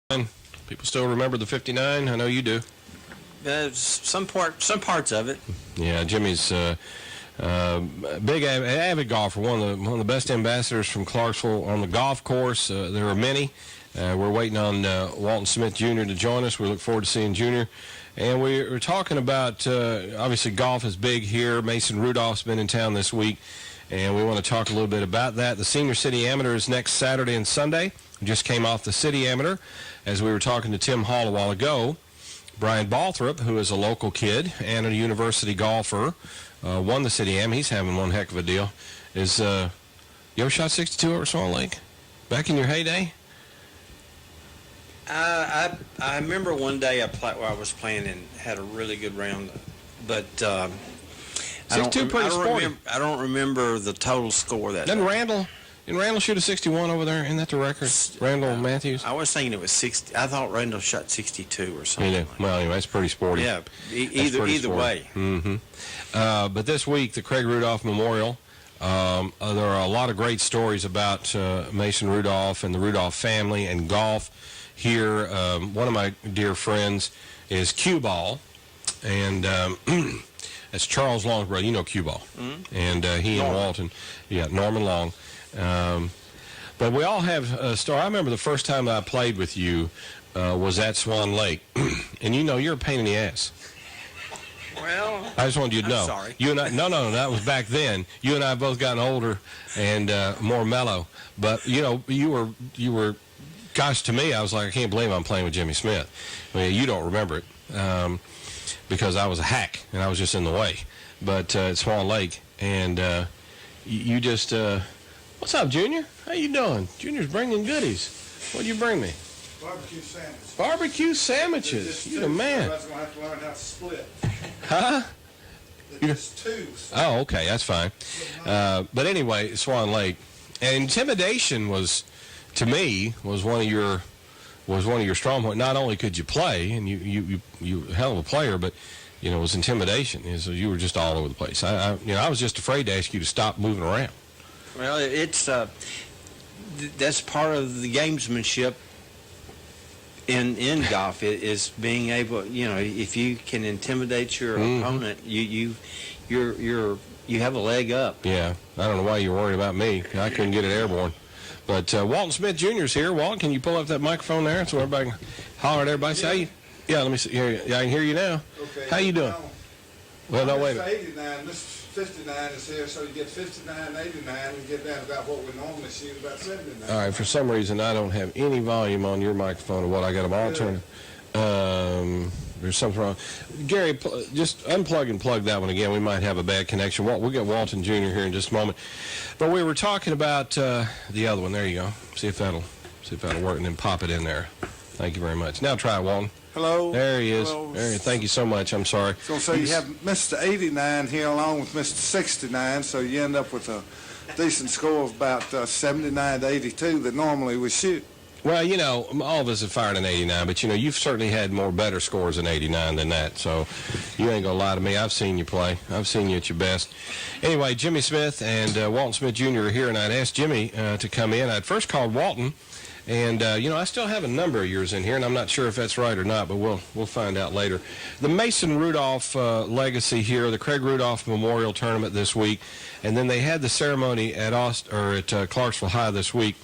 People still remember the 59. I know you do. Some parts of it. Yeah, Jimmy's big avid golfer, one of the best ambassadors from Clarksville on the golf course. There are many. We're waiting on Walton Smith Jr. to join us. We look forward to seeing Jr. And we're talking about, obviously, golf is big here. Mason Rudolph's been in town this week, and we want to talk a little bit about that. The Senior City Amateur is next Saturday and Sunday. We just came off the City Amateur. As we were talking to Tim Hall a while ago, Brian Balthrop, who is a local kid and a university golfer, won the City Am. He's having one heck of a deal. You ever shot 62 over Swan Lake back in your heyday? I remember one day I was playing and had a really good round, but I don't remember the total score that Didn't day. Randall shoot a 61 over there? Isn't that the record? Randall Matthews? I was thinking it was 60. I thought Randall shot 62 or something. Like well, anyway, that's pretty sporty. Yeah, either way. Mm-hmm. But this week, the Craig Rudolph Memorial, there are a lot of great stories about Mason Rudolph and the Rudolph family and golf here. One of my dear friends is Cue Ball, and that's Charles Long's brother. You know Cue Ball. Mm-hmm. And he and Walton, Norman Long. But we all have a story. I remember the first time I played with you was at Swan Lake. And you're a pain in the ass. Well, I just wanted you to know. I'm sorry. You and I, no, that was back then. You and I have both gotten older and more mellow. But, you were, gosh, to me, I was like, I can't believe I'm playing with Jimmy Smith. I mean, you don't remember it because I was a hack and I was just in the way. But at Swan Lake, and you just... What's up, Junior? How you doing? Junior's bringing goodies. What'd you bring me? Barbecue sandwiches. Barbecue sandwiches. You're the man. I'm going to have to learn how to split. Huh? Just two. Oh, okay, that's fine. But anyway, Swan Lake. And intimidation was, to me, was one of your strong points. Not only could you play, and you a hell of a player, but it was intimidation. So you were just all over the place. I was just afraid to ask you to stop moving around. Well, it's that's part of the gamesmanship in golf. Is being able, if you can intimidate your opponent, you have a leg up. Yeah, I don't know why you're worried about me. I couldn't get it airborne. But Walton Smith Jr.'s here. Walton, can you pull up that microphone there so everybody can holler at everybody? Say, yeah. Yeah, let me see. Hear you. Yeah, I can hear you now. Okay. How you doing? Well, no, wait a minute. 89. This 59 is here, so you get 59, 89, and get down about what we normally shoot, about 79. All right, for some reason, I don't have any volume on your microphone or what. I got them all turned. There's something wrong. Gary, just unplug and plug that one again. We might have a bad connection. We'll get Walton Jr. here in just a moment. But we were talking about the other one. There you go. See if that'll work, and then pop it in there. Thank you very much. Now try it, Walton. Hello. There he is. Hello. There. Thank you so much. I'm sorry. So you have Mr. 89 here along with Mr. 69, so you end up with a decent score of about 79 to 82 that normally we shoot. Well, all of us have fired an 89, but, you've certainly had more better scores than 89 than that. So you ain't going to lie to me. I've seen you play. I've seen you at your best. Anyway, Jimmy Smith and Walton Smith Jr. are here, and I'd asked Jimmy to come in. I'd first called Walton. And, I still have a number of yours in here, and I'm not sure if that's right or not, but we'll find out later. The Mason Rudolph legacy here, the Craig Rudolph Memorial Tournament this week, and then they had the ceremony at Clarksville High this week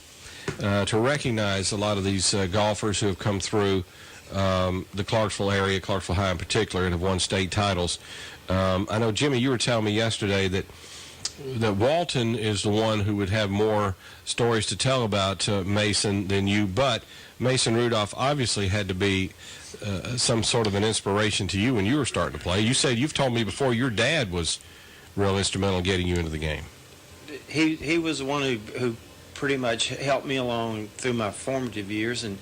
to recognize a lot of these golfers who have come through the Clarksville area, Clarksville High in particular, and have won state titles. I know, Jimmy, you were telling me yesterday that Walton is the one who would have more stories to tell about Mason than you, but Mason Rudolph obviously had to be some sort of an inspiration to you when you were starting to play. You've told me before your dad was real instrumental in getting you into the game. He was the one who pretty much helped me along through my formative years, and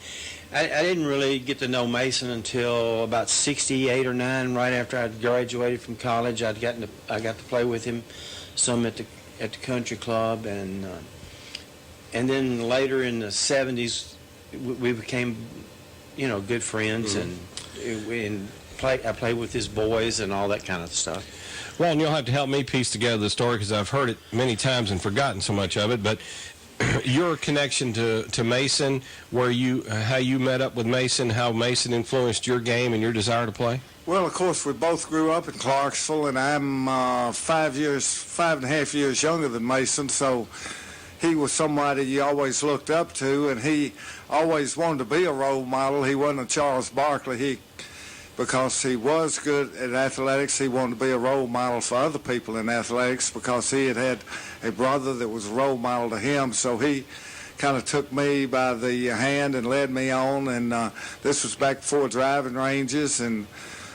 I didn't really get to know Mason until about 68 or 9, right after I graduated from college. I got to play with him some at the country club, and then later in the 70s we became good friends, and I played with his boys and all that kind of stuff. Well, and you'll have to help me piece together the story because I've heard it many times and forgotten so much of it, but your connection to Mason, how you met up with Mason, how Mason influenced your game and your desire to play? Well, of course, we both grew up in Clarksville, and I'm 5.5 years younger than Mason, so he was somebody you always looked up to, and he always wanted to be a role model. He wasn't a Charles Barkley. Because he was good at athletics, he wanted to be a role model for other people in athletics because he had a brother that was a role model to him. So he kind of took me by the hand and led me on, and this was back before driving ranges, and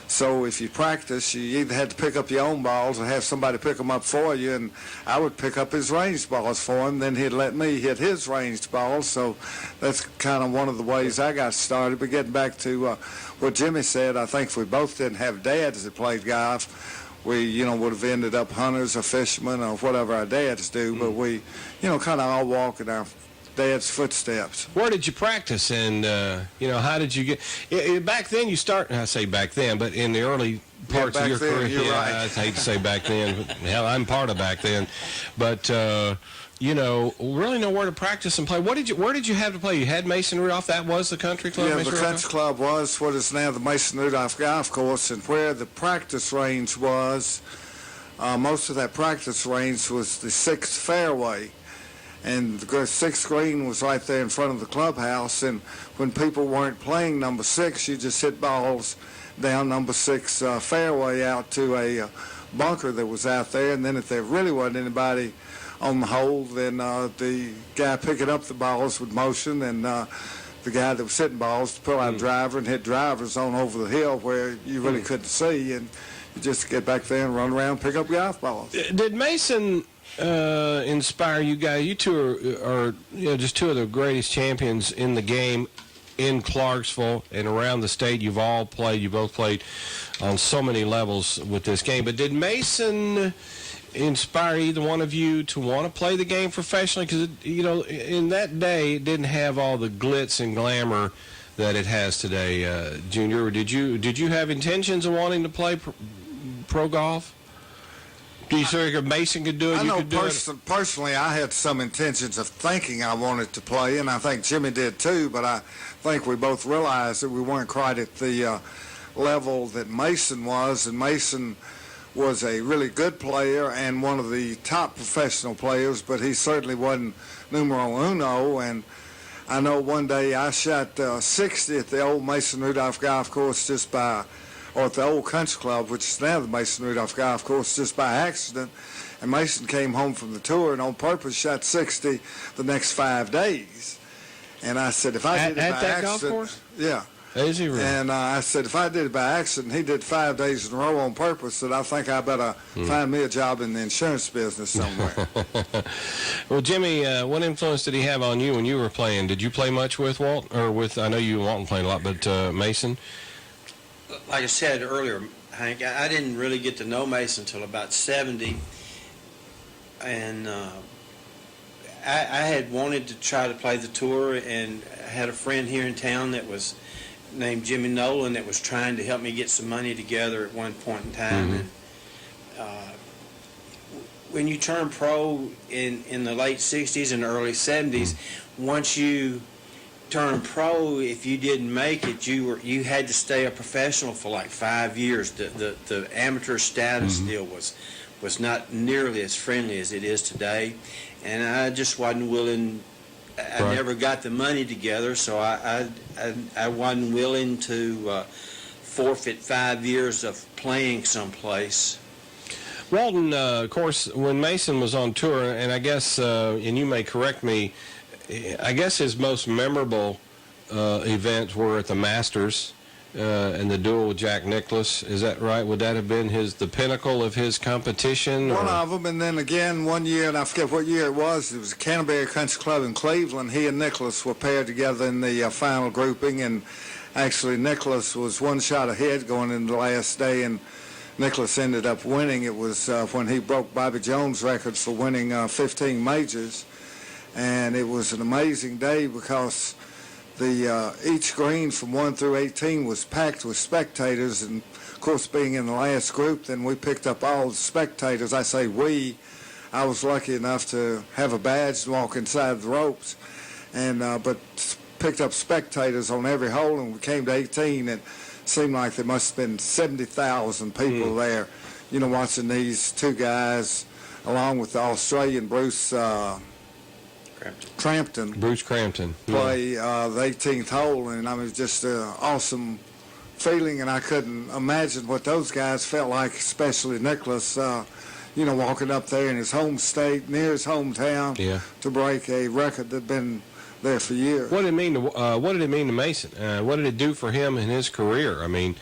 so if you practice, you either had to pick up your own balls or have somebody pick them up for you, and I would pick up his ranged balls for him, then he'd let me hit his ranged balls, so that's kind of one of the ways I got started. But getting back to what Jimmy said, I think if we both didn't have dads that played golf, we, would have ended up hunters or fishermen or whatever our dads do, but we, kind of all walk in our Dad's footsteps. Where did you practice, and how did you get? Back then, I say back then, but in the early parts of your career, you're right. I hate to say back then, but hell, I'm part of back then. But really know where to practice and play. Where did you have to play? You had Mason Rudolph. That was the country club. Yeah, Mason the Rudolph? country club was what is now the Mason Rudolph Golf Course, and where the practice range was. Most of that practice range was the 6th fairway. And the 6th green was right there in front of the clubhouse. And when people weren't playing number 6, you just hit balls down number 6 fairway out to a bunker that was out there. And then if there really wasn't anybody on the hole, then the guy picking up the balls would motion, and the guy that was hitting balls to pull out a driver and hit drivers on over the hill where you really couldn't see. And you just get back there and run around and pick up golf balls. Did Mason inspire you guys? You two are just two of the greatest champions in the game in Clarksville and around the state. You both played on so many levels with this game. But did Mason inspire either one of you to want to play the game professionally? Because in that day it didn't have all the glitz and glamour that it has today. Junior, did you have intentions of wanting to play pro golf? Do you think Mason could do it? I know could do it? Personally, I had some intentions of thinking I wanted to play, and I think Jimmy did too, but I think we both realized that we weren't quite at the level that Mason was, and Mason was a really good player and one of the top professional players, but he certainly wasn't numero uno. And I know one day I shot 60 at the old Mason Rudolph Golf Course or at the old country club, which is now the Mason Rudolph Golf Course, just by accident. And Mason came home from the tour and on purpose shot 60 the next 5 days. And I said, if I did it by that accident, golf course? Yeah. Is he really? And I said, if I did it by accident, he did 5 days in a row on purpose, that I think I better find me a job in the insurance business somewhere. Well, Jimmy, what influence did he have on you when you were playing? Did you play much with Walt, or with? I know you and Walton played a lot, but Mason. Like I said earlier, Hank, I didn't really get to know Mason until about 70, and I had wanted to try to play the tour, and I had a friend here in town that was named Jimmy Nolan that was trying to help me get some money together at one point in time. And when you turn pro in the late 60s and early 70s, once you turn pro, if you didn't make it, you had to stay a professional for like 5 years. The amateur status deal was not nearly as friendly as it is today, and I just wasn't willing. I never got the money together, so I wasn't willing to forfeit 5 years of playing someplace. Walton, of course, when Mason was on tour, and I guess, and you may correct me, I guess his most memorable events were at the Masters and the duel with Jack Nicklaus. Is that right? Would that have been the pinnacle of his competition? One of them, and then again one year, and I forget what year it was Canterbury Country Club in Cleveland. He and Nicklaus were paired together in the final grouping, and actually Nicklaus was one shot ahead going into the last day, and Nicklaus ended up winning. It was when he broke Bobby Jones' records for winning 15 majors. And it was an amazing day because each green from 1 through 18 was packed with spectators. And, of course, being in the last group, then we picked up all the spectators. I say we. I was lucky enough to have a badge and walk inside the ropes, and but picked up spectators on every hole, and we came to 18, and it seemed like there must have been 70,000 people there, you know, watching these two guys, along with the Australian Bruce Crampton. Bruce Crampton. Play the 18th hole, and I mean, it was just an awesome feeling, and I couldn't imagine what those guys felt like, especially Nicholas, you know, walking up there in his home state, near his hometown, to break a record that had been there for years. What did it mean to Mason? What did it do for him in his career? I mean,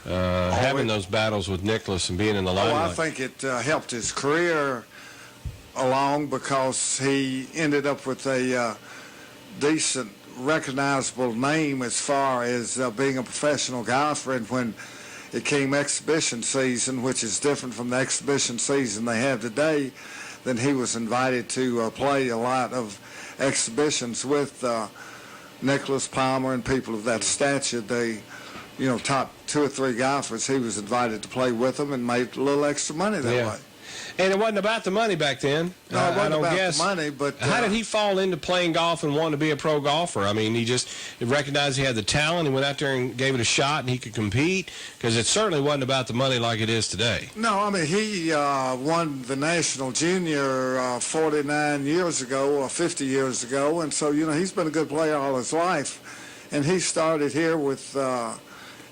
having those battles with Nicholas and being in the limelight. I think it helped his career along, because he ended up with a decent, recognizable name as far as being a professional golfer. And when it came exhibition season, which is different from the exhibition season they have today, then he was invited to play a lot of exhibitions with Nicholas Palmer and people of that stature. They, you know, top 2 or 3 golfers, he was invited to play with them and made a little extra money that way. And it wasn't about the money back then. No, it wasn't about the money, but... How did he fall into playing golf and wanting to be a pro golfer? I mean, he just recognized he had the talent and went out there and gave it a shot and he could compete? Because it certainly wasn't about the money like it is today. No, I mean, he won the National Junior 49 years ago or 50 years ago, and so, you know, he's been a good player all his life. And he started here with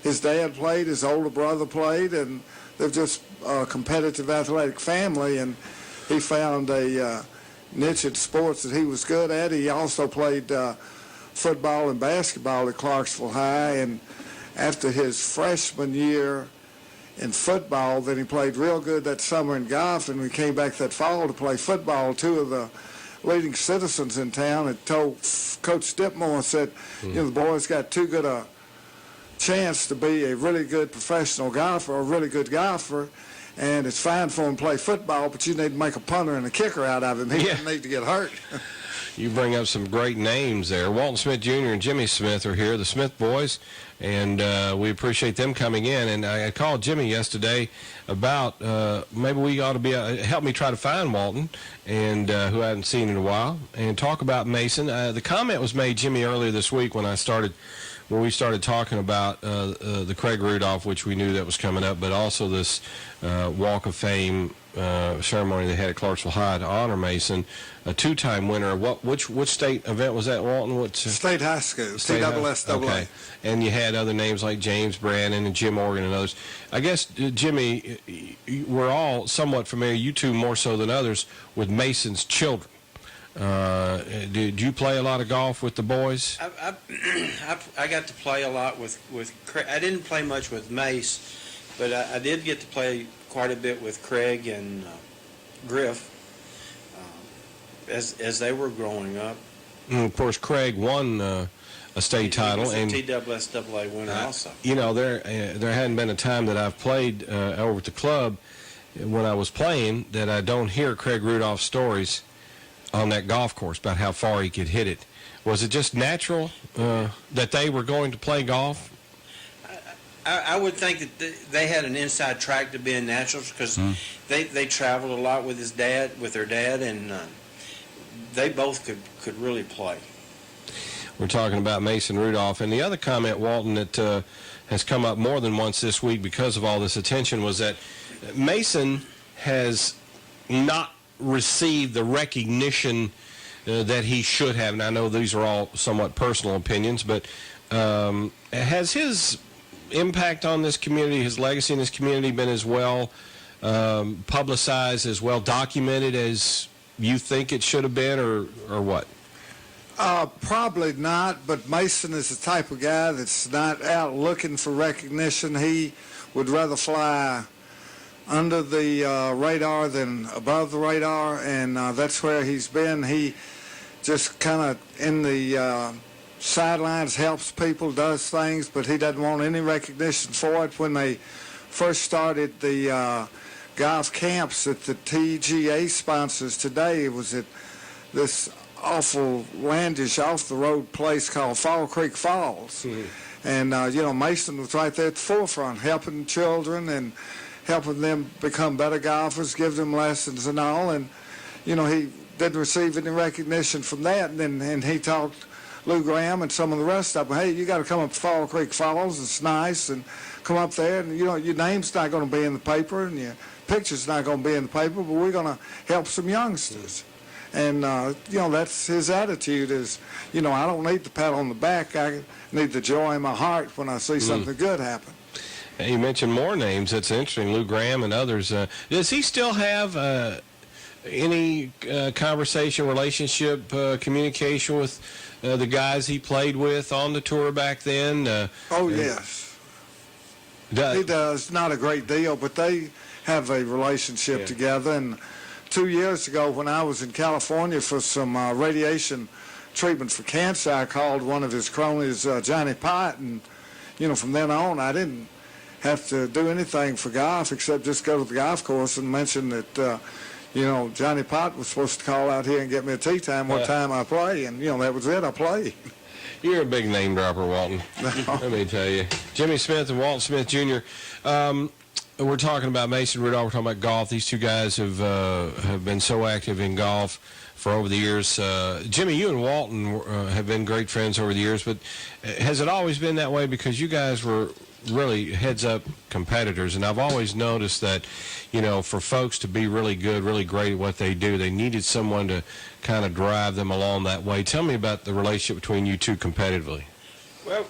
his dad played, his older brother played, and they're just a competitive athletic family, and he found a niche in sports that he was good at. He also played football and basketball at Clarksville High, and after his freshman year in football, then he played real good that summer in golf, and we came back that fall to play football. 2 of the leading citizens in town had told Coach Dipmore, said, you know, the boy's got too good a chance to be a really good professional golfer, a really good golfer, and it's fine for him to play football, but you need to make a punter and a kicker out of him. He doesn't need to get hurt. You bring up some great names there. Walton Smith Jr. and Jimmy Smith are here, the Smith boys, and we appreciate them coming in. And I called Jimmy yesterday about maybe we ought to be help me try to find Walton, and who I hadn't seen in a while, and talk about Mason. The comment was made, Jimmy, earlier this week when we started talking about the Craig Rudolph, which we knew that was coming up, but also this Walk of Fame ceremony they had at Clarksville High to honor Mason, a 2-time winner. Which state event was that, Walton? State High School, TSSAA. Okay. And you had other names like James Brandon and Jim Morgan and others. I guess, Jimmy, we're all somewhat familiar, you two more so than others, with Mason's children. Did you play a lot of golf with the boys? I got to play a lot with Craig. I didn't play much with Mace, but I did get to play quite a bit with Craig and Griff as they were growing up. And of course, Craig won a state title, and and TSSAA winner also. You know, there hadn't been a time that I've played over at the club when I was playing that I don't hear Craig Rudolph stories on that golf course about how far he could hit it. Was it just natural that they were going to play golf? I would think that they had an inside track to being naturals, because they traveled a lot with their dad, and they both could really play. We're talking about Mason Rudolph. And the other comment, Walton, that has come up more than once this week because of all this attention was that Mason has not received the recognition that he should have. And I know these are all somewhat personal opinions, but has his impact on this community, his legacy in this community, been as well publicized, as well documented as you think it should have been, or what? Probably not, but Mason is the type of guy that's not out looking for recognition. He would rather fly under the radar than above the radar, and that's where he's been. He just kind of in the sidelines, helps people, does things, but he doesn't want any recognition for it. When they first started the golf camps that the TGA sponsors today, it was at this awful landish off-the-road place called Fall Creek Falls. And, you know, Mason was right there at the forefront, helping children and helping them become better golfers, give them lessons and all. And he didn't receive any recognition from that. And he talked Lou Graham and some of the rest of them, hey, you got to come up to Fall Creek Falls. It's nice, and come up there, and your name's not going to be in the paper, and your picture's not going to be in the paper, but we're going to help some youngsters. And that's his attitude. Is I don't need the pat on the back. I need the joy in my heart when I see something good happen. You mentioned more names. That's interesting. Lou Graham and others. Does he still have any conversation, relationship, communication with the guys he played with on the tour back then? Yes. He does. Not a great deal, but they have a relationship together. And 2 years ago, when I was in California for some radiation treatment for cancer, I called one of his cronies, Johnny Pott, and from then on, I didn't have to do anything for golf except just go to the golf course and mention that Johnny Pott was supposed to call out here and get me a tee time one time I play, and that was it. I played. You're a big name dropper, Walton. Let me tell you. Jimmy Smith and Walton Smith Jr. We're talking about Mason Rudolph. We're talking about golf. These two guys have been so active in golf for over the years. Jimmy, you and Walton have been great friends over the years, but has it always been that way? Because you guys were really heads-up competitors, and I've always noticed that, for folks to be really good, really great at what they do, they needed someone to kind of drive them along that way. Tell me about the relationship between you two competitively. Well,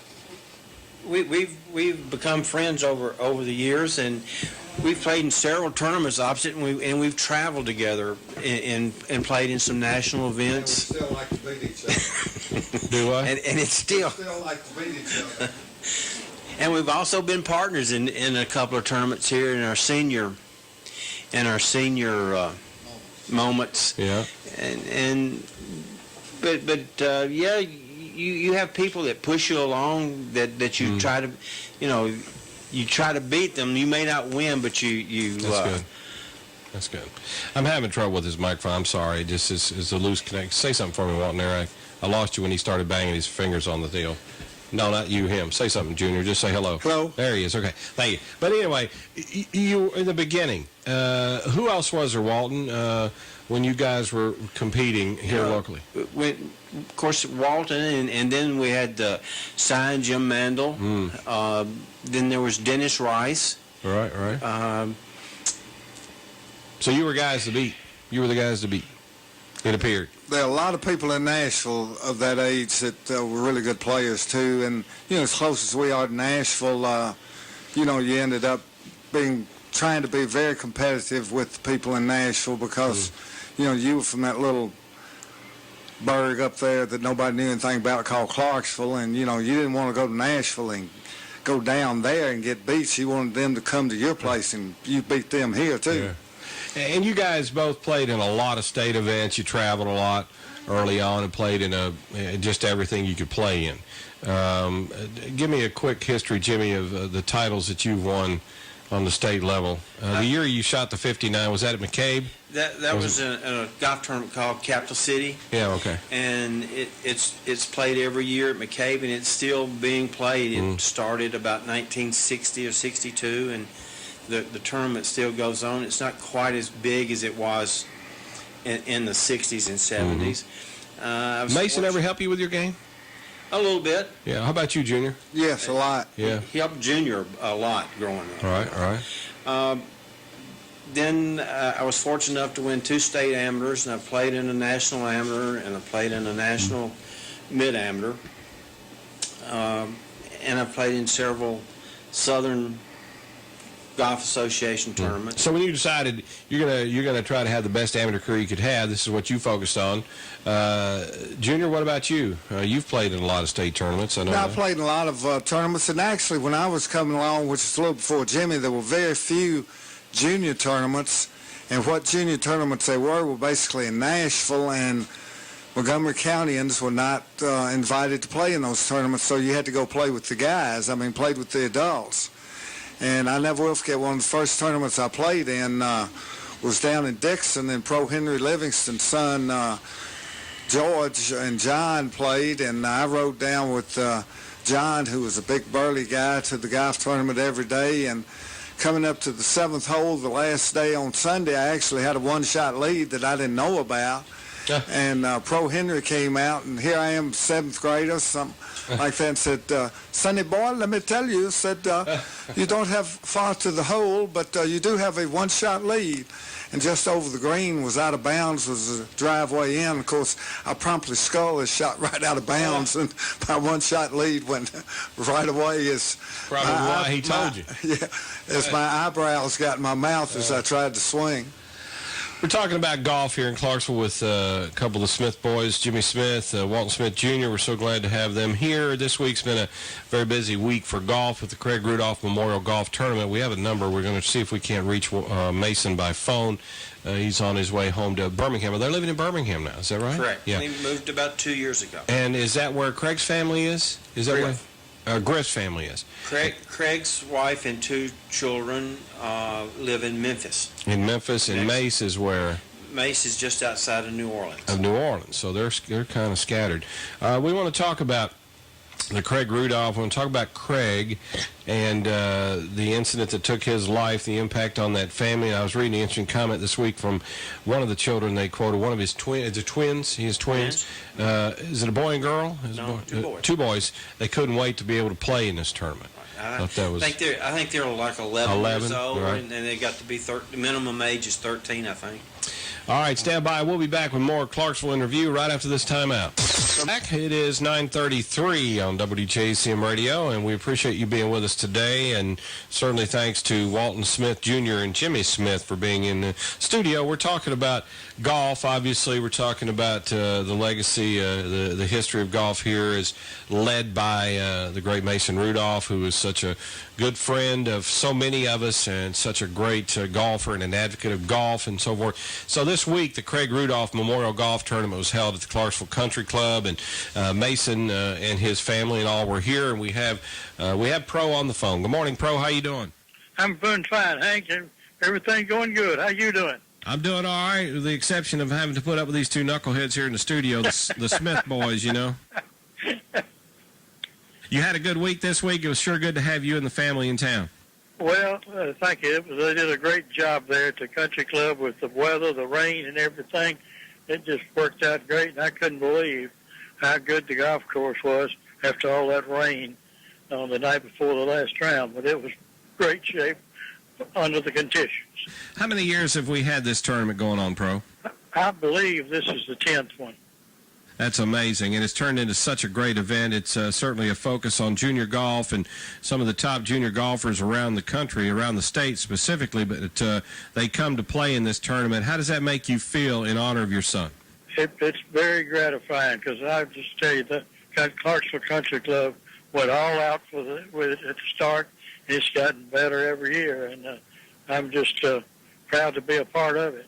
we've become friends over the years, and we've played in several tournaments opposite, and we've traveled together and played in some national events. And we still like to beat each other. Do what? And it's still like to beat each other. And we've also been partners in a couple of tournaments here in our senior moments. Yeah. But you have people that push you along that you try to, you try to beat them. You may not win, but you. That's good. That's good. I'm having trouble with his microphone. I'm sorry. It just is a loose connect. Say something for me, Walton. There, I lost you when he started banging his fingers on the deal. No, not you, him. Say something, Junior. Just say hello. Hello. There he is. Okay. Thank you. But anyway, you in the beginning, who else was there, Walton, when you guys were competing here locally? Of course, Walton, and then we had Cy and Jim Mandel. Then there was Dennis Rice. Right. So you were guys to beat. You were the guys to beat. It appeared. There are a lot of people in Nashville of that age that were really good players too, and as close as we are to Nashville, you ended up trying to be very competitive with the people in Nashville because you were from that little burg up there that nobody knew anything about called Clarksville, and you didn't want to go to Nashville and go down there and get beat. You wanted them to come to your place and you beat them here too. Yeah. And you guys both played in a lot of state events. You traveled a lot early on and played in just everything you could play in. Give me a quick history, Jimmy, of the titles that you've won on the state level. The year you shot the 59, was that at McCabe? That was in a golf tournament called Capital City. Yeah, okay. And it's played every year at McCabe, and it's still being played. It started about 1960 or 62, and the tournament still goes on. It's not quite as big as it was in the 60s and 70s. Mason ever help you with your game? A little bit. Yeah. How about you, Junior? Yes, a lot. Yeah. He helped Junior a lot growing up. All right. Then I was fortunate enough to win 2 state amateurs, and I played in a national amateur, and I played in a national mid-amateur. And I played in several Southern Golf Association tournaments. So when you decided you're gonna try to have the best amateur career you could have, this is what you focused on. Junior, what about you? You've played in a lot of state tournaments. I know. I played in a lot of tournaments, and actually when I was coming along, which is a little before Jimmy, there were very few junior tournaments, and what junior tournaments they were basically in Nashville, and Montgomery Countyans were not invited to play in those tournaments, so you had to go play with the guys. Played with the adults. And I never will forget one of the first tournaments I played in was down in Dixon, and Pro Henry Livingston's son, George and John played, and I rode down with John, who was a big burly guy, to the golf tournament every day, and coming up to the 7th hole, the last day on Sunday, I actually had a one-shot lead that I didn't know about. And Pro Henry came out, and here I am, 7th grader, something like that, and said, Sonny boy, let me tell you, said, you don't have far to the hole, but you do have a one-shot lead. And just over the green was out of bounds, was the driveway in. Of course, I promptly sculled and shot right out of bounds, and my one-shot lead went right away. As probably why he told you. Yeah, as my eyebrows got in my mouth as I tried to swing. We're talking about golf here in Clarksville with a couple of the Smith boys, Jimmy Smith, Walton Smith Jr. We're so glad to have them here. This week's been a very busy week for golf with the Craig Rudolph Memorial Golf Tournament. We have a number. We're going to see if we can't reach Mason by phone. He's on his way home to Birmingham. They're living in Birmingham now. Is that right? Correct. Yeah. He moved about 2 years ago. And is that where Craig's family is? Is that where Griff's family is? Craig's wife and 2 children live in Memphis. In Memphis, and Mace is where? Mace is just outside of New Orleans. Of New Orleans, so they're kind of scattered. We want to talk about the Craig Rudolph. We want to talk about Craig and the incident that took his life, the impact on that family. I was reading an interesting comment this week from one of the children. They quoted one of his twins. He has twins. Is it a boy and girl? No, 2 boys. 2 boys. They couldn't wait to be able to play in this tournament. I think they're like 11 years old, right. and they got to be the minimum age is 13, I think. All right, stand by. We'll be back with more Clarksville in Review right after this timeout. Back. It is 9:33 on WJCM Radio, and we appreciate you being with us today, and certainly thanks to Walton Smith Jr. and Jimmy Smith for being in the studio. We're talking about golf, obviously. We're talking about the legacy, the history of golf here is led by the great Mason Rudolph, who is such a good friend of so many of us and such a great golfer and an advocate of golf and so forth. So this week, the Craig Rudolph Memorial Golf Tournament was held at the Clarksville Country Club, and Mason and his family and all were here, and we have Pro on the phone. Good morning, Pro. How you doing? I'm doing fine, Hank. Everything going good. How you doing? I'm doing all right, with the exception of having to put up with these 2 knuckleheads here in the studio, the Smith boys, you know. You had a good week this week. It was sure good to have you and the family in town. Well, thank you. They did a great job there at the country club with the weather, the rain, and everything. It just worked out great, and I couldn't believe how good the golf course was after all that rain on the night before the last round. But it was great shape under the conditions. How many years have we had this tournament going on, Pro? I believe this is the 10th one. That's amazing, and it's turned into such a great event. It's certainly a focus on junior golf and some of the top junior golfers around the country, around the state specifically, but they come to play in this tournament. How does that make you feel in honor of your son? It's very gratifying because I just tell you, the Clarksville Country Club went all out with it at the start. It's gotten better every year, and I'm just proud to be a part of it.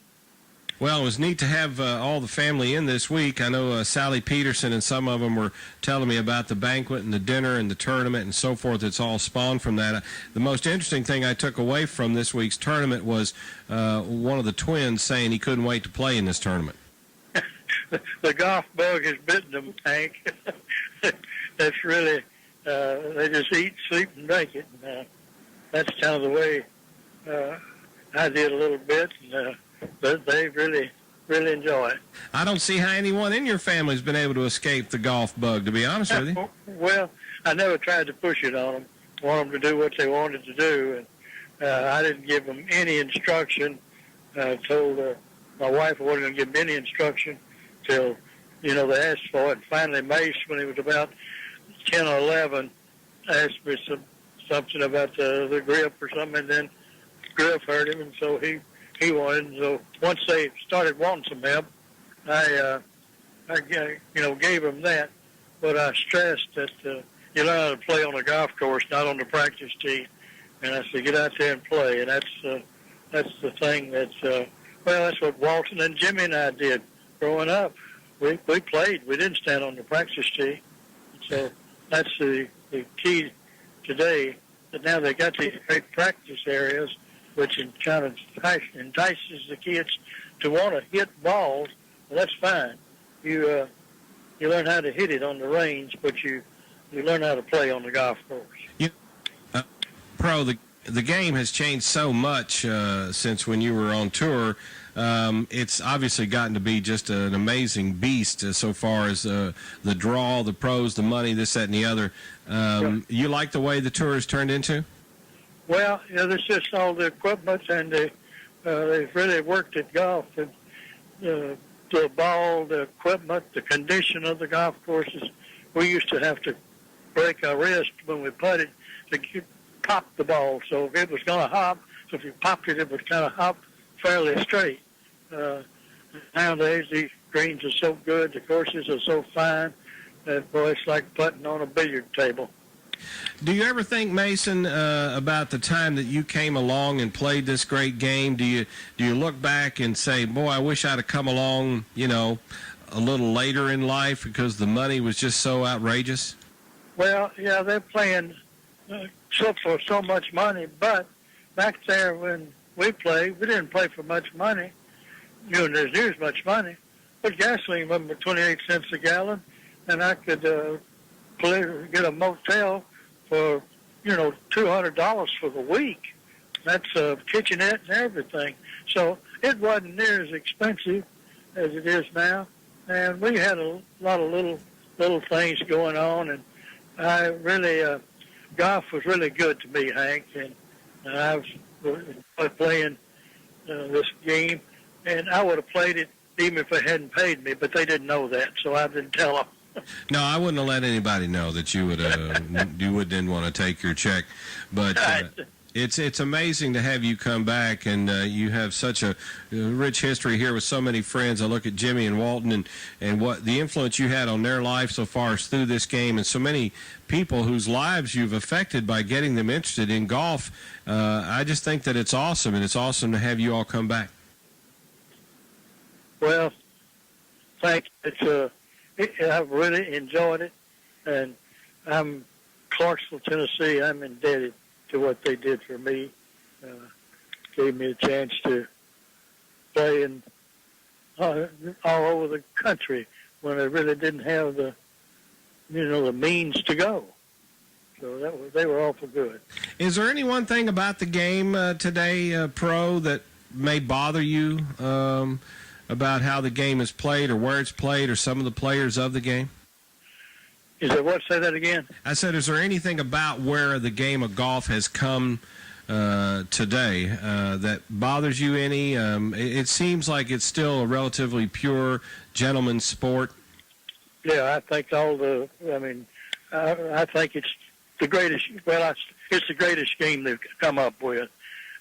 Well, it was neat to have all the family in this week. I know Sally Peterson and some of them were telling me about the banquet and the dinner and the tournament and so forth. It's all spawned from that. The most interesting thing I took away from this week's tournament was one of the twins saying he couldn't wait to play in this tournament. The golf bug has bitten them, Hank. That's really, they just eat, sleep, and drink it. And, that's kind of the way I did a little bit, but they really, really enjoy it. I don't see how anyone in your family's been able to escape the golf bug, to be honest with you. Well, I never tried to push it on them, want them to do what they wanted to do, and I didn't give them any instruction. I told my wife I wasn't going to give them any instruction till, they asked for it. Finally, Mace, when he was about 10 or 11, asked me something about the grip or something, and then Griff hurt him, and so he wanted. And so once they started wanting some help, I gave them that. But I stressed that you learn how to play on a golf course, not on the practice tee. And I said, get out there and play. And that's the thing that's what Walton and Jimmy and I did growing up. We played. We didn't stand on the practice tee. So that's the key today. But now they got these great practice areas, which kind of entices the kids to want to hit balls. Well, that's fine. You learn how to hit it on the range, but you learn how to play on the golf course. Pro, the game has changed so much since when you were on tour. It's obviously gotten to be just an amazing beast so far as the draw, the pros, the money, this, that, and the other. You like the way the tour has turned into? Well, there's just all the equipment, and they've really worked at golf. And, the ball, the equipment, the condition of the golf courses. We used to have to break our wrist when we putted to pop the ball. So if it was going to hop, so if you popped it, it would kind of hop fairly straight. Nowadays, these greens are so good, the courses are so fine, that, boy, it's like putting on a billiard table. Do you ever think, Mason, about the time that you came along and played this great game? Do you look back and say, boy, I wish I'd have come along, a little later in life because the money was just so outrageous? Well, yeah, they're playing for so much money, but back there when we played, we didn't play for much money. There's near as much money, but gasoline went for 28 cents a gallon, and I could get a motel for, $200 for the week. That's a kitchenette and everything. So it wasn't near as expensive as it is now. And we had a lot of little things going on, and I really, golf was really good to me, Hank, and I was playing this game, and I would have played it even if they hadn't paid me, but they didn't know that, so I didn't tell them. No, I wouldn't have let anybody know that you would didn't want to take your check, but it's amazing to have you come back, and you have such a rich history here with so many friends. I look at Jimmy and Walton and what the influence you had on their life so far through this game, and so many people whose lives you've affected by getting them interested in golf. I just think that it's awesome, and it's awesome to have you all come back. Well, thank you. I've really enjoyed it, and I'm Clarksville, Tennessee. I'm indebted to what they did for me. Gave me a chance to play in all over the country when I really didn't have the means to go. So they were awful good. Is there any one thing about the game today, Pro, that may bother you? About how the game is played or where it's played or some of the players of the game? Is there what? Say that again. I said, is there anything about where the game of golf has come today that bothers you any? It seems like it's still a relatively pure gentleman's sport. Yeah, I think I think it's the greatest. Well, it's the greatest game they've come up with,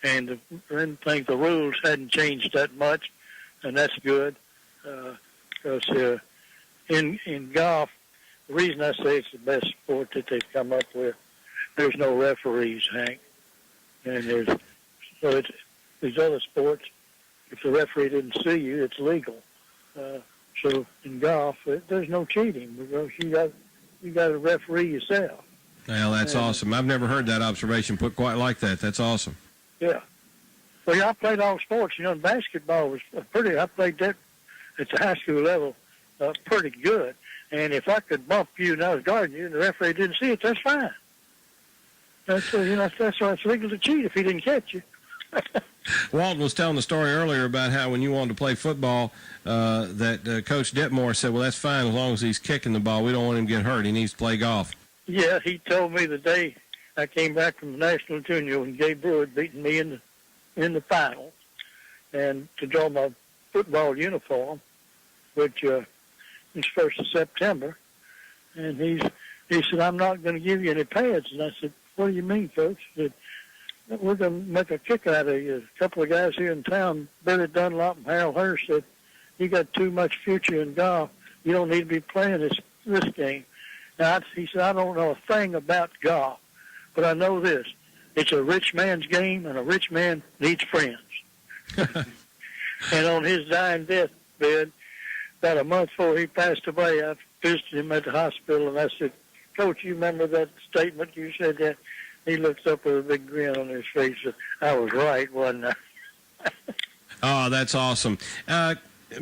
and I think the rules hadn't changed that much. And that's good, because in golf, the reason I say it's the best sport that they've come up with, there's no referees, Hank. And it's these other sports, if the referee didn't see you, it's legal. So in golf, there's no cheating because you got to referee yourself. Well, that's awesome. I've never heard that observation put quite like that. That's awesome. Yeah. Well, yeah, I played all sports. Basketball was I played that at the high school level pretty good. And if I could bump you and I was guarding you and the referee didn't see it, that's fine. That's why it's legal to cheat if he didn't catch you. Walton was telling the story earlier about how when you wanted to play football, that Coach Detmore said, well, that's fine as long as he's kicking the ball. We don't want him to get hurt. He needs to play golf. Yeah, he told me the day I came back from the National Junior when Gabe Brewer had beaten me in the final, and to draw my football uniform, which was 1st of September. And he said, I'm not going to give you any pads. And I said, what do you mean, Coach? He said, we're going to make a kick out of you. A couple of guys here in town, Billy Dunlop and Harold Hurst, said, you got too much future in golf. You don't need to be playing this game. Now, he said, I don't know a thing about golf, but I know this. It's a rich man's game, and a rich man needs friends. And on his dying deathbed, about a month before he passed away, I visited him at the hospital, and I said, Coach, you remember that statement you said that? He looks up with a big grin on his face. I was right, wasn't I? Oh, that's awesome.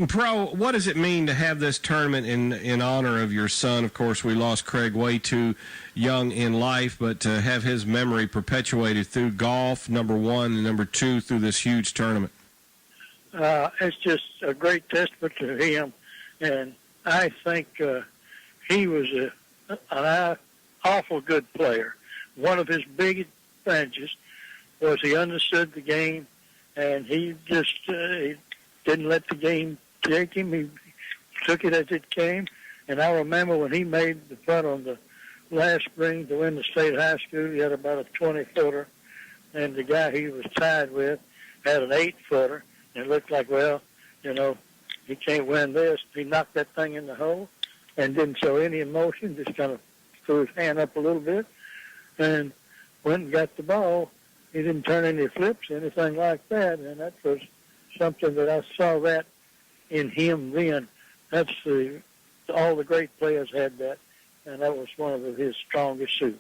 Pro, what does it mean to have this tournament in honor of your son? Of course, we lost Craig way too young in life, but to have his memory perpetuated through golf, number one, and number two, through this huge tournament. It's just a great testament to him, and I think he was an awful good player. One of his big advantages was he understood the game, and he just he didn't let the game take him. He took it as it came. And I remember when he made the putt on the last green to win the state high school, he had about a 20-footer, and the guy he was tied with had an 8-footer. And it looked like, well, you know, he can't win this. He knocked that thing in the hole and didn't show any emotion, just kind of threw his hand up a little bit and went and got the ball. He didn't turn any flips, anything like that, and that was something that I saw that in him then. That's all the great players had that, and that was one of his strongest suits.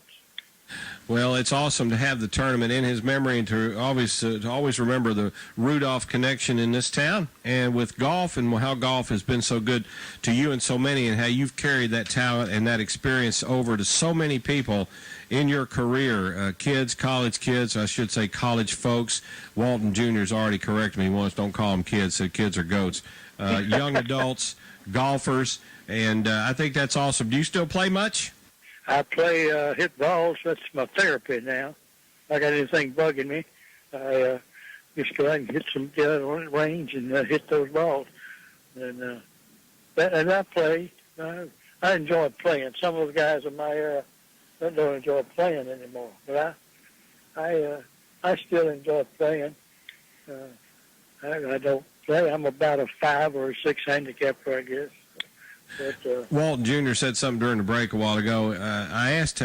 Well, it's awesome to have the tournament in his memory and to always remember the Rudolph connection in this town, and with golf and how golf has been so good to you and so many, and how you've carried that talent and that experience over to so many people in your career, kids, college kids, I should say college folks. Walton Jr.'s already corrected me once, don't call them kids, said kids are goats. Young adults, golfers, and I think that's awesome. Do you still play much? I play hit balls. That's my therapy now. If I got anything bugging me, I just go out and get out on the range and hit those balls. And I play. I enjoy playing. Some of the guys in my era don't enjoy playing anymore, but I still enjoy playing. I don't play. I'm about a 5 or a 6 handicapper, I guess. But, Walton Jr. said something during the break a while ago. I asked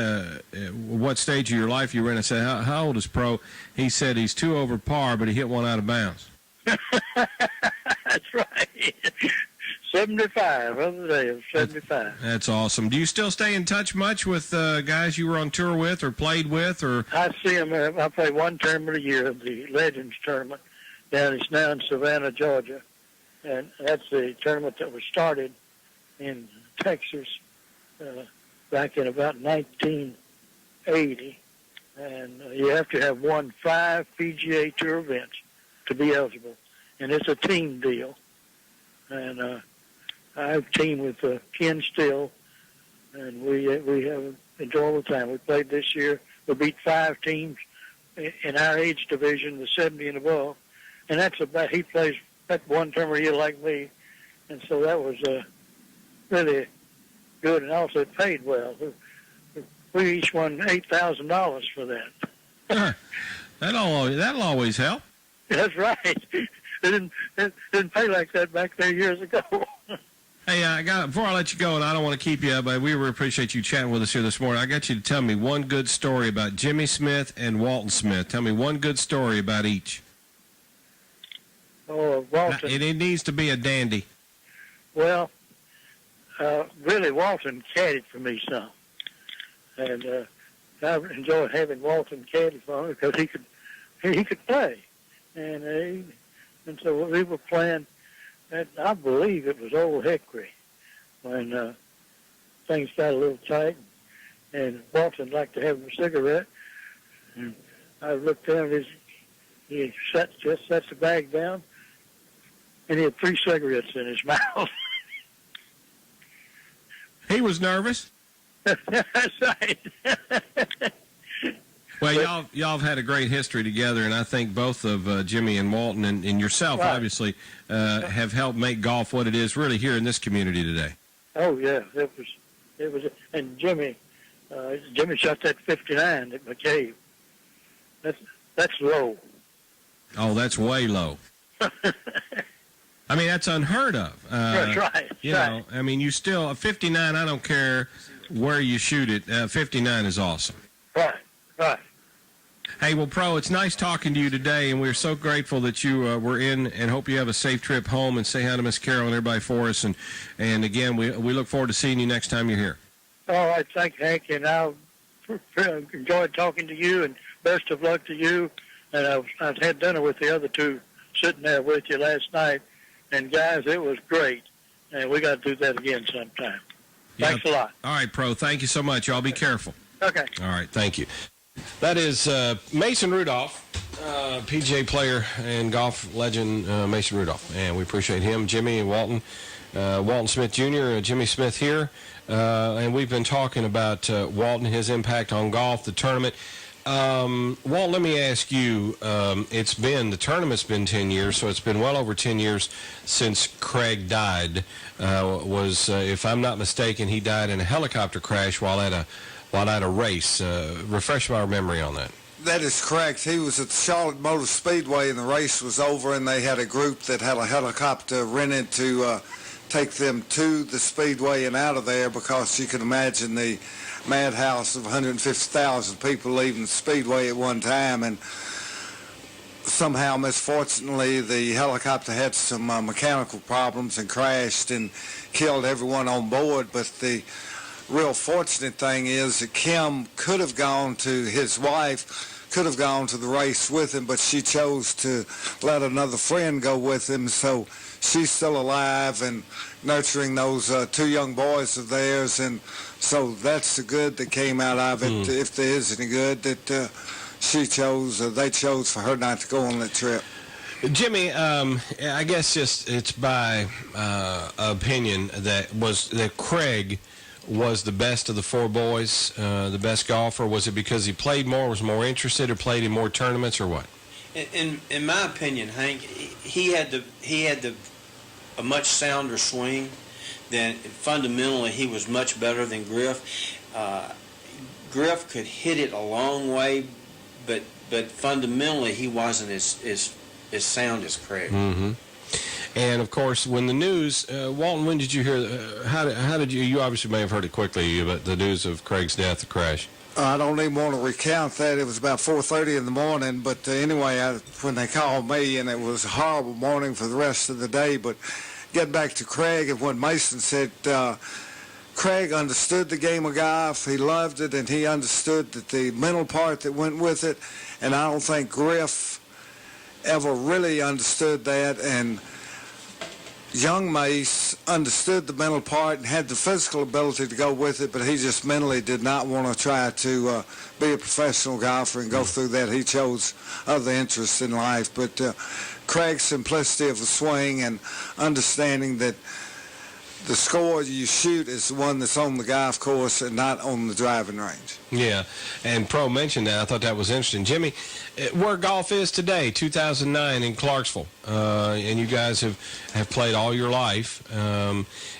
what stage of your life you were in. I said, how old is Pro? He said he's 2 over par, but he hit one out of bounds. That's right. 75, other day, it was 75. That's awesome. Do you still stay in touch much with guys you were on tour with or played with? Or I see them. I play one tournament a year, the Legends Tournament. It's now in Savannah, Georgia. And that's the tournament that was started in Texas back in about 1980, and you have to have won 5 PGA Tour events to be eligible, and it's a team deal. And I've teamed with Ken Still, and we have an enjoyable time. We played this year. We beat 5 teams in our age division, the 70 and above, and that's about. He plays that one tournament a year like me, and so that was really good, and also it paid well. We each won $8,000 for that. That'll always help. That's right. It didn't pay like that back there years ago. Hey, before I let you go, and I don't want to keep you, but we really appreciate you chatting with us here this morning. I got you to tell me one good story about Jimmy Smith and Walton Smith. Tell me one good story about each. Oh, Walton. It needs to be a dandy. Well, really, Walton caddied for me some, and I enjoyed having Walton caddy for me because he could play, and so we were playing at, I believe it was Old Hickory, when things got a little tight, and Walton liked to have a cigarette, and I looked down at he set the bag down, and he had 3 cigarettes in his mouth. He was nervous. That's right. Well, y'all have had a great history together, and I think both of Jimmy and Walton and yourself, right, obviously, have helped make golf what it is really here in this community today. Oh yeah, it was, and Jimmy shot that 59 at McCabe. That's low. Oh, that's way low. I mean, that's unheard of. That's right. You know, I mean, you still, a 59, I don't care where you shoot it, 59 is awesome. Right. Hey, well, Pro, it's nice talking to you today, and we're so grateful that you were in, and hope you have a safe trip home, and say hi to Miss Carol and everybody for us. And again, we look forward to seeing you next time you're here. All right, thank you, Hank, and I enjoyed talking to you, and best of luck to you. And I've had dinner with the other 2 sitting there with you last night, And guys, it was great. And we got to do that again sometime. Thanks a lot. All right, Pro. Thank you so much. Y'all be careful. Okay. All right. Thank you. That is Mason Rudolph, PGA player and golf legend Mason Rudolph. And we appreciate him, Jimmy and Walton. Walton Smith Jr., Jimmy Smith here. And we've been talking about Walton, his impact on golf, the tournament. Walt, let me ask you, the tournament's been 10 years, so it's been well over 10 years since Craig died. If I'm not mistaken, he died in a helicopter crash while at a race. Refresh my memory on that. That is correct. He was at the Charlotte Motor Speedway, and the race was over, and they had a group that had a helicopter rented to take them to the Speedway and out of there, because you can imagine the madhouse of 150,000 people leaving the Speedway at one time. And somehow, misfortunately, the helicopter had some mechanical problems and crashed and killed everyone on board. But the real fortunate thing is that Kim could have gone to his wife, could have gone to the race with him, but she chose to let another friend go with him. So she's still alive and nurturing those two young boys of theirs. And so that's the good that came out of it, if there is any good, that they chose for her not to go on that trip. Jimmy, I guess it's by opinion that Craig was the best of the four boys, the best golfer. Was it because he played more, was more interested, or played in more tournaments, or what? In my opinion, Hank, he had a much sounder swing. Then fundamentally he was much better than Griff. Griff could hit it a long way, but fundamentally he wasn't as sound as Craig. Mm-hmm. And of course, when the news, Walton, when did you hear? How did you? You obviously may have heard it quickly, but the news of Craig's death, the crash. I don't even want to recount that. It was about 4:30 in the morning. But anyway, when they called me, and it was a horrible morning for the rest of the day. But getting back to Craig and what Mason said, Craig understood the game of golf. He loved it, and he understood that the mental part that went with it. And I don't think Griff ever really understood that. And young Mace understood the mental part and had the physical ability to go with it, but he just mentally did not want to try to be a professional golfer and go through that. He chose other interests in life. But Craig's simplicity of the swing and understanding that the score you shoot is the one that's on the golf course and not on the driving range. Yeah, and Pro mentioned that. I thought that was interesting. Jimmy, where golf is today, 2009 in Clarksville, and you guys have played all your life.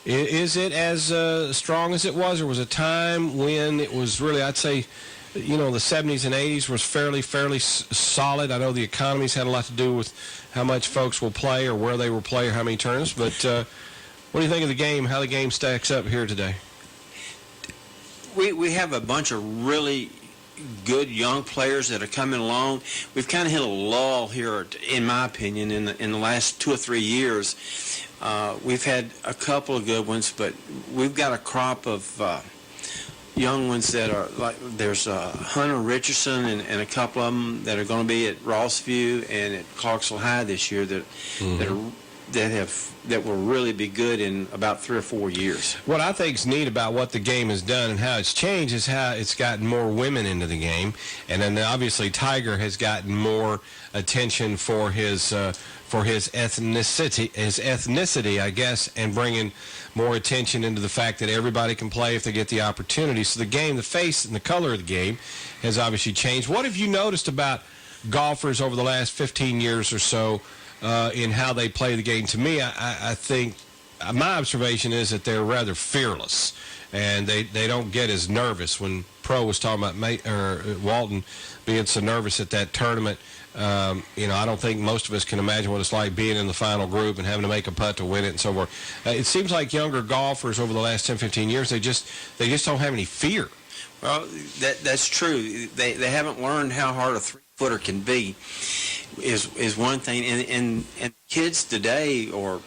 Is it as strong as it was, or was a time when it was really, I'd say, the 70s and 80s was fairly solid? I know the economies had a lot to do with how much folks will play or where they will play or how many tournaments, but what do you think of the game, how the game stacks up here today? We have a bunch of really good young players that are coming along. We've kind of hit a lull here, in my opinion, in the last 2 or 3 years. We've had a couple of good ones, but we've got a crop of young ones that are like, there's Hunter Richardson and a couple of them that are going to be at Rossview and at Clarksville High this year that will really be good in about 3 or 4 years. What I think is neat about what the game has done and how it's changed is how it's gotten more women into the game, and then obviously Tiger has gotten more attention for his ethnicity, I guess, and bringing more attention into the fact that everybody can play if they get the opportunity. So the game, the face and the color of the game has obviously changed. What have you noticed about golfers over the last 15 years or so in how they play the game? To me, I think my observation is that they're rather fearless, and they don't get as nervous. When Pro was talking about Walton being so nervous at that tournament, I don't think most of us can imagine what it's like being in the final group and having to make a putt to win it and so forth. It seems like younger golfers over the last 10, 15 years, they just don't have any fear. Well, that's true. They haven't learned how hard a three-footer can be. Is one thing, and kids today, or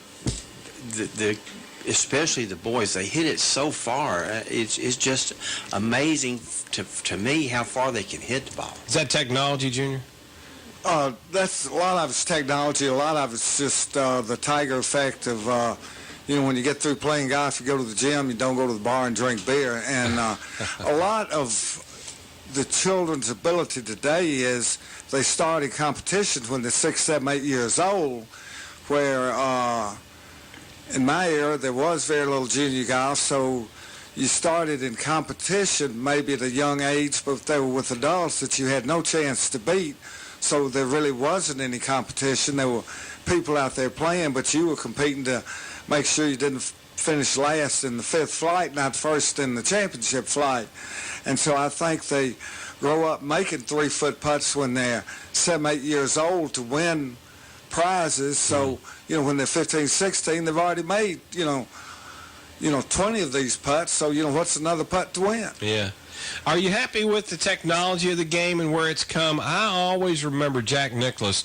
especially the boys, they hit it so far. It's just amazing to me how far they can hit the ball. Is that technology, Junior? That's a lot of it's technology. A lot of it's just the Tiger effect of, when you get through playing golf, you go to the gym, you don't go to the bar and drink beer. And a lot of the children's ability today is they start in competitions when they're 6, 7, 8 years old, where in my era there was very little junior golf, so you started in competition maybe at a young age, but they were with adults that you had no chance to beat, so there really wasn't any competition. There were people out there playing, but you were competing to make sure you didn't finish last in the 5th flight, not first in the championship flight. And so I think they grow up making 3-foot putts when they're 7, 8 years old to win prizes. So, when they're 15, 16, they've already made, 20 of these putts. So, what's another putt to win? Yeah. Are you happy with the technology of the game and where it's come? I always remember Jack Nicklaus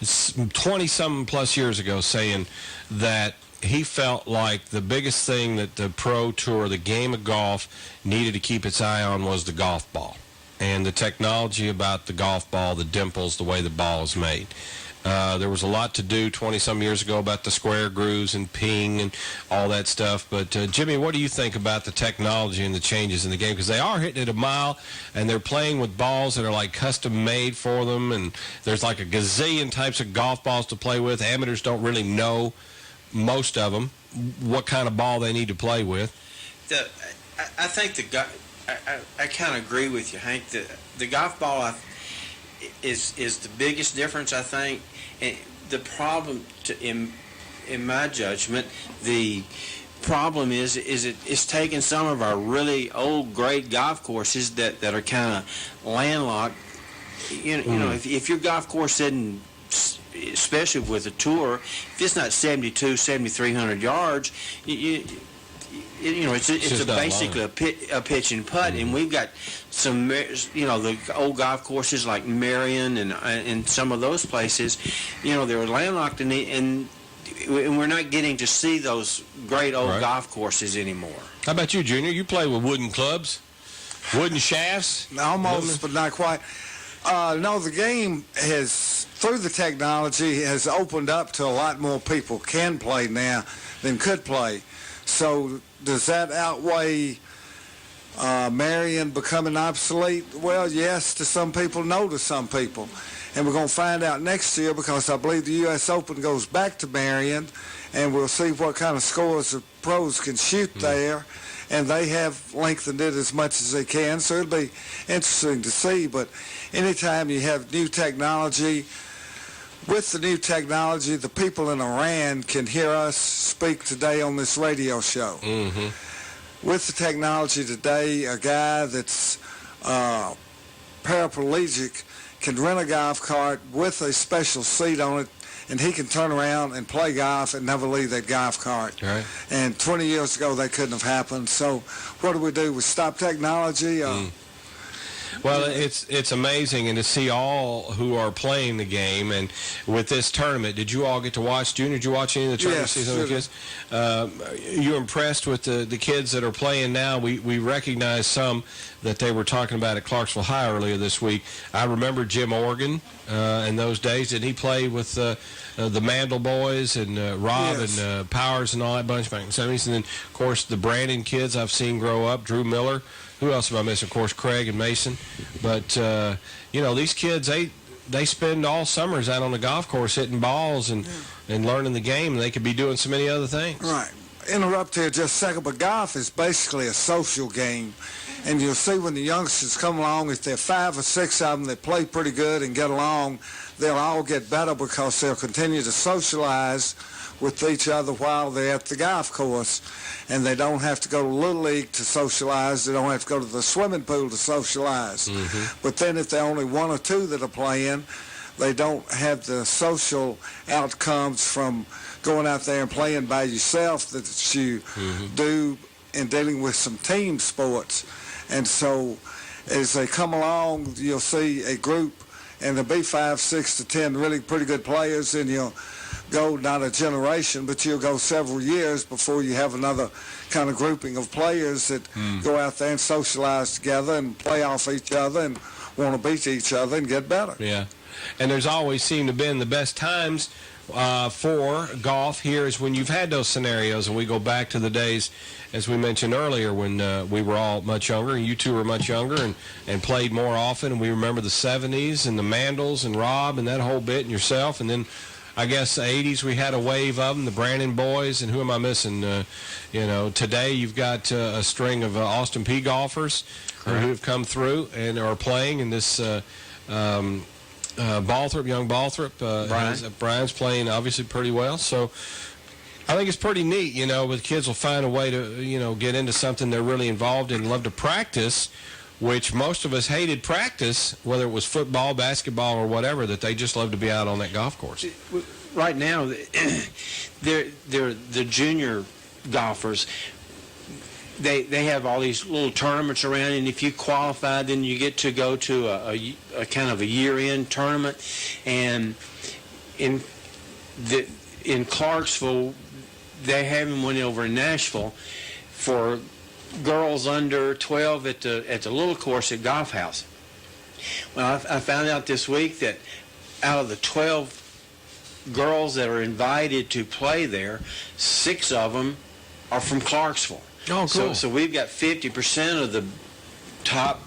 20-something plus years ago saying that he felt like the biggest thing that the pro tour, the game of golf, needed to keep its eye on was the golf ball and the technology about the golf ball, the dimples, the way the ball is made. There was a lot to do 20-some years ago about the square grooves and ping and all that stuff. But, Jimmy, what do you think about the technology and the changes in the game? Because they are hitting it a mile, and they're playing with balls that are, like, custom-made for them, and there's, like, a gazillion types of golf balls to play with. Amateurs don't really know, most of them, what kind of ball they need to play with. I think I kind of agree with you, Hank. The golf ball is the biggest difference, I think. And the problem, in my judgment, the problem is it's taking some of our really old, great golf courses that are kind of landlocked. You know, if your golf course isn't, especially with a tour, if it's not 7,300 yards, it's basically a pitch and putt, and we've got some, the old golf courses like Marion and some of those places, they're landlocked, and we're not getting to see those great old golf courses anymore. How about you, Junior? You play with wooden clubs, wooden shafts? Almost, but not quite. No, the game has, through the technology, has opened up to a lot more people can play now than could play. So does that outweigh Marion becoming obsolete? Well, yes, to some people, no to some people. And we're going to find out next year, because I believe the U.S. Open goes back to Marion, and we'll see what kind of scores the pros can shoot there. And they have lengthened it as much as they can, so it'll be interesting to see. But anytime you have new technology, with the new technology, the people in Iran can hear us speak today on this radio show. With the technology today, a guy that's paraplegic can rent a golf cart with a special seat on it, and he can turn around and play golf and never leave that golf cart. Right. And 20 years ago, that couldn't have happened. So what do? We stop technology? Well, it's amazing, and to see all who are playing the game, and with this tournament, did you all get to watch? Junior, did you watch any of the tournament season with the kids? You impressed with the kids that are playing now? We recognize some that they were talking about at Clarksville High earlier this week. I remember Jim Organ in those days. Did he play with the Mandel boys and Rob and Powers and all that bunch back in the 70s? And then, of course, the Brandon kids I've seen grow up, Drew Miller. Who else am I missing? Of course, Craig and Mason. But, these kids, they spend all summers out on the golf course hitting balls and learning the game, and they could be doing so many other things. Right. Interrupt here just a second, but golf is basically a social game. And you'll see when the youngsters come along, if there are 5 or 6 of them that play pretty good and get along, they'll all get better because they'll continue to socialize with each other while they're at the golf course. And they don't have to go to Little League to socialize. They don't have to go to the swimming pool to socialize. But then if there are only 1 or 2 that are playing, they don't have the social outcomes from going out there and playing by yourself that you do in dealing with some team sports. And so as they come along, you'll see a group, and there'll be 5, 6 to 10 really pretty good players, and you'll go not a generation, but you'll go several years before you have another kind of grouping of players that go out there and socialize together and play off each other and want to beat each other and get better. Yeah. and there's always seemed to have been the best times for golf here is when you've had those scenarios, and we go back to the days, as we mentioned earlier, when we were all much younger, and you two were much younger and played more often, and we remember the 70s and the Mandels and Rob and that whole bit and yourself, and then I guess the 80s we had a wave of them, the Brandon boys, and who am I missing? Today you've got a string of Austin P golfers who have come through and are playing in this Balthrop, young Balthrop. Brian's playing obviously pretty well. So I think it's pretty neat, but kids will find a way to, get into something they're really involved in, love to practice, which most of us hated practice, whether it was football, basketball, or whatever, that they just love to be out on that golf course. Right now, they're the junior golfers. They have all these little tournaments around, and if you qualify, then you get to go to a kind of a year-end tournament. And in Clarksville, they have one over in Nashville for girls under 12 at the little course at Golf House. Well, I found out this week that out of the 12 girls that are invited to play there, 6 of them are from Clarksville. Oh, cool. So we've got 50% of the top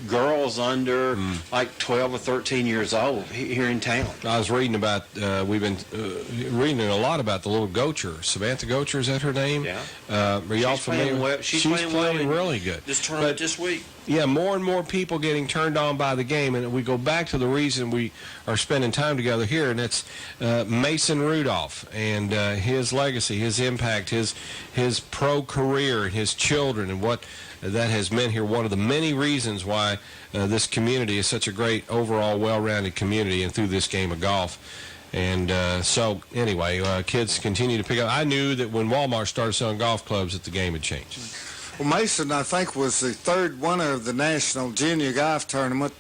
girls under like 12 or 13 years old here in town. I was reading about, we've been reading a lot about the little Gocher. Samantha Gocher, is that her name? Yeah. Are y'all familiar? Well. She's playing really good. This tournament this week. Yeah, more and more people getting turned on by the game, and we go back to the reason we are spending time together here, and that's Mason Rudolph and his legacy, his impact, his pro career, and his children, and what that has meant here. One of the many reasons why this community is such a great, overall, well-rounded community, and through this game of golf. And so, anyway, kids continue to pick up. I knew that when Walmart started selling golf clubs that the game had changed. Well, Mason, I think, was the 3rd winner of the National Junior Golf Tournament,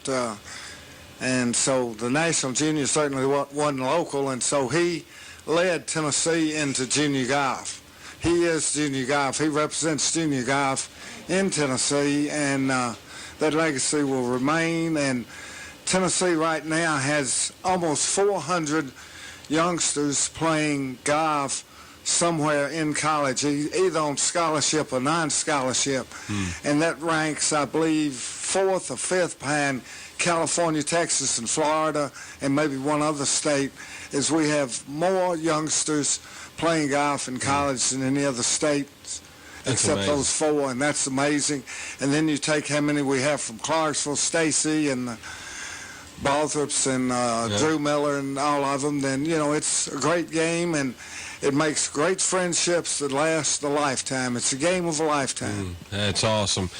and so the National Junior certainly wasn't local, and so he led Tennessee into junior golf. He is junior golf. He represents junior golf in Tennessee, and that legacy will remain. And Tennessee right now has almost 400 youngsters playing golf somewhere in college, either on scholarship or non-scholarship. And that ranks, I believe, 4th or 5th behind California, Texas, and Florida, and maybe one other state, is we have more youngsters playing golf in college than any other state except amazing. Those 4, and that's amazing. And then you take how many we have from Clarksville, Stacy, and Balthrops, and Drew Miller, and all of them, then, it's a great game, and it makes great friendships that last a lifetime. It's a game of a lifetime. That's awesome.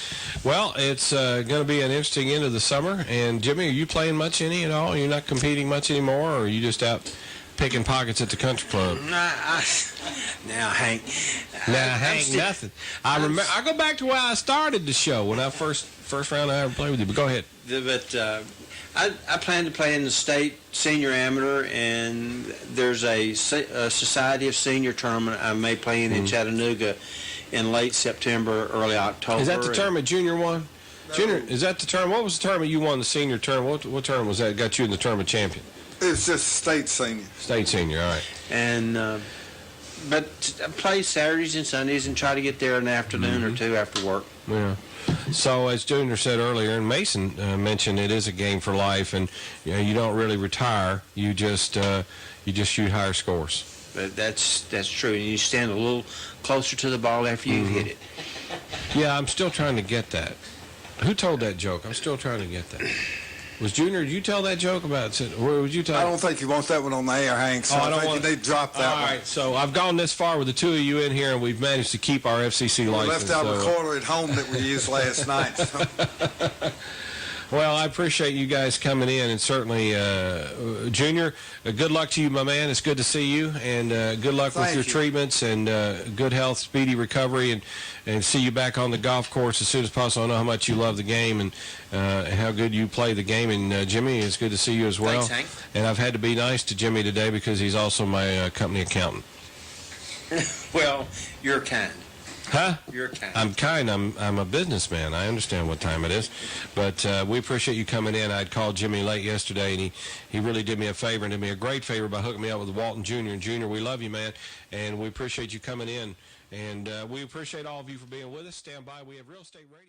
Well, it's going to be an interesting end of the summer. And, Jimmy, are you playing much any at all? You're not competing much anymore, or are you just out picking pockets at the country club? Now, Hank. Nothing. I go back to where I started the show when I first round I ever played with you. But go ahead. But I plan to play in the state senior amateur, and there's a Society of Senior tournament I may play in Chattanooga in late September, early October. Is that the tournament Junior won? No. Junior, is that the tournament? What was the tournament you won, the senior tournament? What tournament was that got you in the tournament champion? It's just state senior. State senior, all right. And but I play Saturdays and Sundays and try to get there an afternoon or two after work. Yeah. So as Junior said earlier, and Mason mentioned, it is a game for life, and you don't really retire. You just shoot higher scores. But that's true. And you stand a little closer to the ball after you hit it. Yeah, I'm still trying to get that. Who told that joke? I'm still trying to get that. Was Junior, did you tell that joke about it? Or would you tell? I don't think you want that one on the air, Hank, so I think you need to drop that one. All right, so I've gone this far with the two of you in here, and we've managed to keep our FCC license. We left our recorder at home that we used last night. So. Well, I appreciate you guys coming in, and certainly, Junior, good luck to you, my man. It's good to see you, and good luck with your treatments, and good health, speedy recovery, and see you back on the golf course as soon as possible. I know how much you love the game and how good you play the game. And, Jimmy, it's good to see you as well. Thanks, Hank. And I've had to be nice to Jimmy today because he's also my company accountant. Well, you're kind. Huh? You're kind. I'm kind. I'm a businessman. I understand what time it is. But we appreciate you coming in. I'd called Jimmy late yesterday, and he really did me a favor and did me a great favor by hooking me up with Walton Jr. And Jr., we love you, man. And we appreciate you coming in. And we appreciate all of you for being with us. Stand by. We have Real Estate Radio.